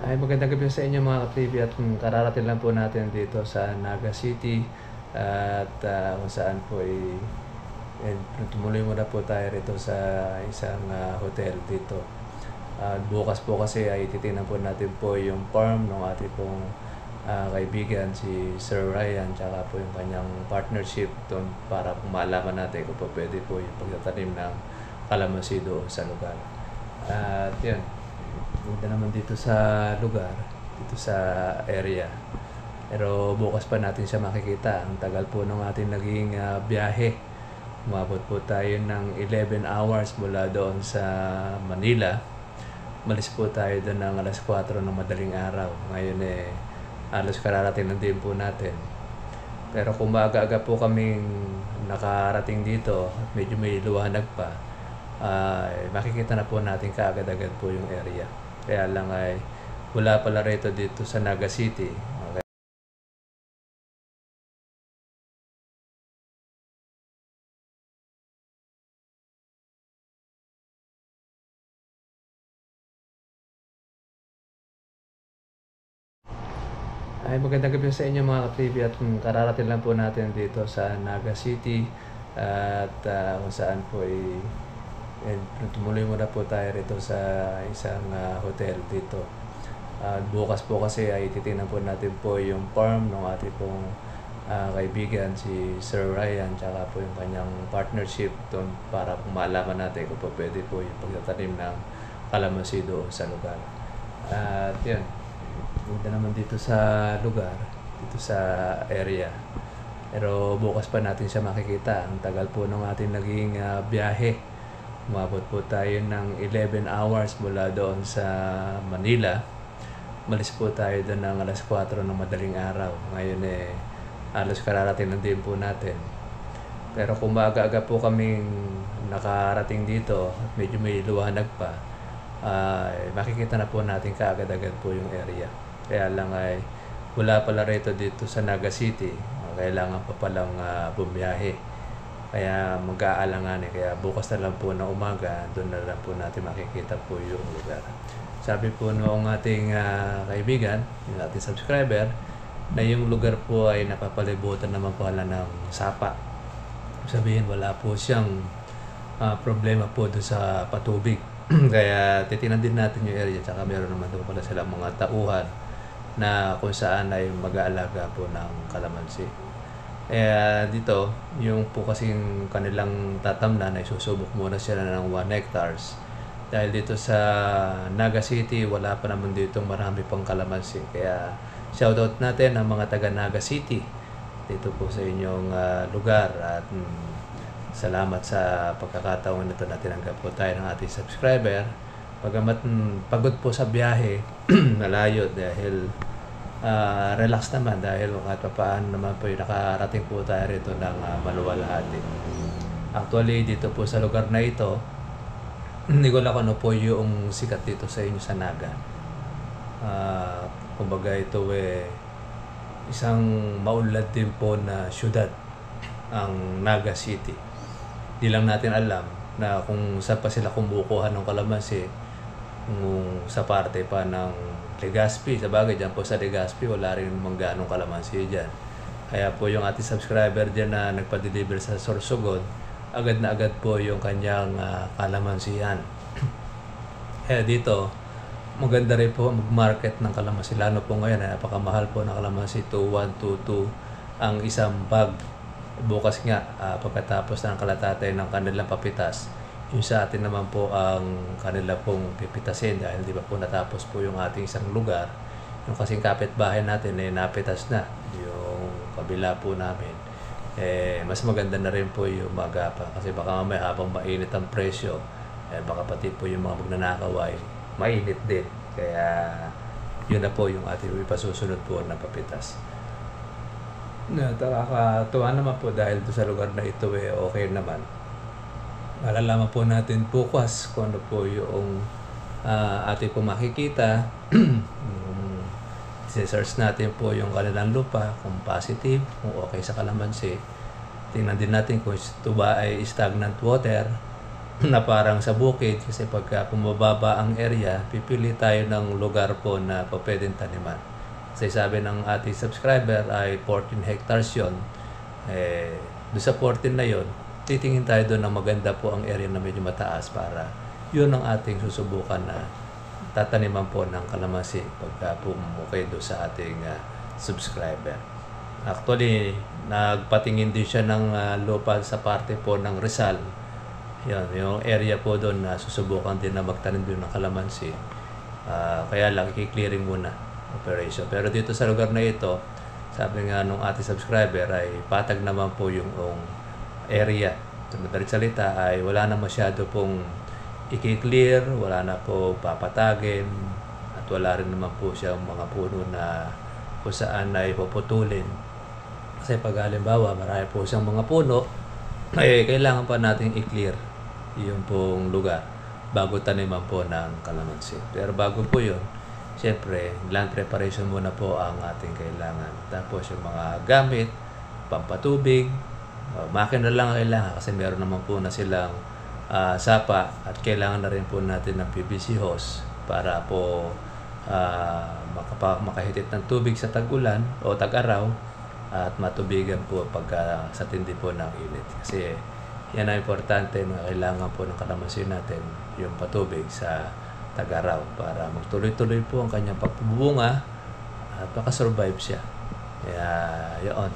Ay magandang gabi sa inyo mga ka-TV at kararating lang po natin dito sa Naga City at kung saan po tumuloy muna po tayo rito sa isang hotel dito. Bukas po kasi ay titingnan po natin po yung farm ng ating pong kaibigan si Sir Ryan tsaka po yung kanyang partnership doon para kung malaman natin kung po pwede po yung pagtatanim ng kalamansi doon sa lugar. At yun, punta naman dito sa lugar, dito sa area. Pero bukas pa natin siya makikita. Ang tagal po ng ating naging biyahe. Umabot po tayo ng 11 hours mula doon sa Manila. Malis po tayo doon ng alas 4 ng madaling araw. Ngayon halos kararating na din po natin. Pero kung maaga-aga po kaming nakarating dito, medyo may liwanag pa, makikita na po natin kaagad-agad po yung area. Kaya lang ay wala pala rito dito sa Naga City. Okay. Ay magandang gabi sa inyo mga ka-TV at kararating lang po natin dito sa Naga City at kung saan po tumuloy muna po tayo rito sa isang hotel dito. Bukas po kasi ay titingnan po natin po yung farm ng ating pong kaibigan si Sir Ryan tsaka po yung kanyang partnership doon para kung malaman natin kung po pwede po yung pagtatanim ng kalamansi doon sa lugar. At yun, punta naman dito sa lugar, dito sa area. Pero bukas pa natin siya makikita. Ang tagal po ng ating naging biyahe. Umabot po tayo ng 11 hours mula doon sa Manila. Malis po tayo doon ng alas 4 ng madaling araw. Ngayon halos kararating na din po natin. Pero kung maaga-aga po kaming nakarating dito at medyo may liwanag pa, makikita na po natin kaagad-agad po yung area. Kaya lang ay wala pala rito dito sa Naga City. Kailangan pa palang bumiyahe. Kaya mag-aalangan kaya bukas na lang po na umaga, doon na lang po natin makikita po yung lugar. Sabi po noong ating kaibigan, yung ating subscriber, na yung lugar po ay napapalibutan naman po ng sapa. Sabihin wala po siyang problema po doon sa patubig. Kaya titinan din natin yung area, tsaka meron naman doon pala silang mga tauhan na kung saan ay mag-aalaga po ng kalamansi. Kaya dito, yung po kasing kanilang tatamnan ay susubok muna sila ng 1 hectares. Dahil dito sa Naga City, wala pa naman dito marami pang kalamansi. Kaya shoutout natin ang mga taga Naga City dito po sa inyong lugar. At salamat sa pagkakataon nito na tinanggap po tayo ng ating subscriber. Pagamat pagod po sa biyahe, nalayo dahil relax naman dahil kahit paano naman po yung nakarating po tayo rito ng maluwalhati. Actually, dito po sa lugar na ito, hindi ko lang ano po yung sikat dito sa inyo sa Naga. Kumbaga ito isang maunlad din po na syudad, ang Naga City. Di lang natin alam na kung saan pa sila kumukuha ng kalamansi, kung sa parte pa ng Legazpi. Sa bagay dyan po sa Legazpi, wala rin namang ganong kalamansi dyan. Kaya po yung ating subscriber dyan na nagpa-deliver sa Sorsogon, agad na agad po yung kanyang kalamansihan. Kaya dito, maganda rin po mag-market ng kalamansi. Lalo po ngayon, napakamahal po ng kalamansi, 2,122 ang isang bag. Bukas nga, pagkatapos ng kalatatay ng kanilang papitas, yung sa atin naman po ang kanila pong pipitasin dahil di ba po natapos po yung ating isang lugar. Yung kasing kapitbahay natin napitas na yung kabila po namin. Mas maganda na rin po yung magapa kasi baka mamaya habang mainit ang presyo, baka pati po yung mga magnanakaw ay mainit din. Kaya yun na po yung ating ipasusunod po na papitas. Nakakatuwa naman po dahil sa lugar na ito okay naman. Malalaman po natin bukas kung ano po yung ating po makikita. I-search natin po yung kanilang lupa, kung positive, kung okay sa kalamansi. Tingnan din natin kung ito ba ay stagnant water na parang sa bukid kasi pagka pumababa ang area, pipili tayo ng lugar po na pwedeng taniman. Kasi sabi ng ating subscriber ay 14 hectares yun. Doon sa 14 na yun, titingin tayo doon na maganda po ang area na medyo mataas para yun ang ating susubukan na tataniman po ng kalamansi pagka pumukay doon sa ating subscriber. Actually, nagpatingin din siya ng lupa sa parte po ng Rizal. Yan, yung area po doon na susubukan din na magtanim doon ng kalamansi. Kaya lang, i-clearing muna operation. Pero dito sa lugar na ito, sabi nga nung ating subscriber ay patag naman po yung area. Sa madaling salita ay wala na masyado pong i-clear, wala na po papatagin, at wala rin naman po siyang mga puno na kung saan ay puputulin. Kasi pag halimbawa marami po siyang mga puno, kailangan pa natin i-clear yung pong lugar bago taniman po ng kalamansi. Pero bago po yun, siyempre, land preparation muna po ang ating kailangan. Tapos yung mga gamit, pampatubig, makina lang kailangan kasi meron naman po na silang sapa at kailangan na rin po natin ng PVC hose para po makahitit ng tubig sa tag-ulan o tag-araw at matubigan po pagka sa tindi po ng init. Kasi yan ang importante na kailangan po ng kalamansi natin, yung patubig sa tag-araw para magtuloy-tuloy po ang kanyang pagpubunga at makasurvive siya. Kaya yun,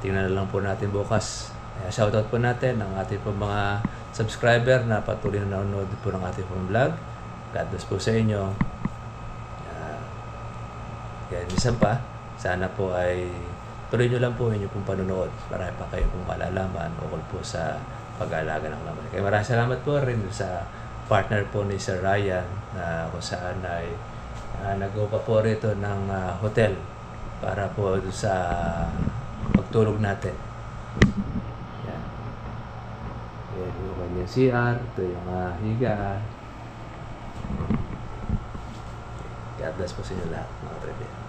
tingnan na lang po natin bukas. Kaya shoutout po natin ang ating po mga subscriber na patuloy na nanonood po ng ating pong vlog. God bless po sa inyo. Kaya minsan pa, sana po ay tuloy nyo lang po inyo pong panonood. Marami pa kayo pong malalaman ukol po sa pag-aalaga ng kalamansi. Kaya maraming salamat po rin sa partner po ni Sir Ryan na kung saan ay nag-upa po rito ng hotel para po sa pagtulog natin. Yan. Yan yung kanyang CR. Ito yung higaan. God bless po sa inyo lahat, mga trivia.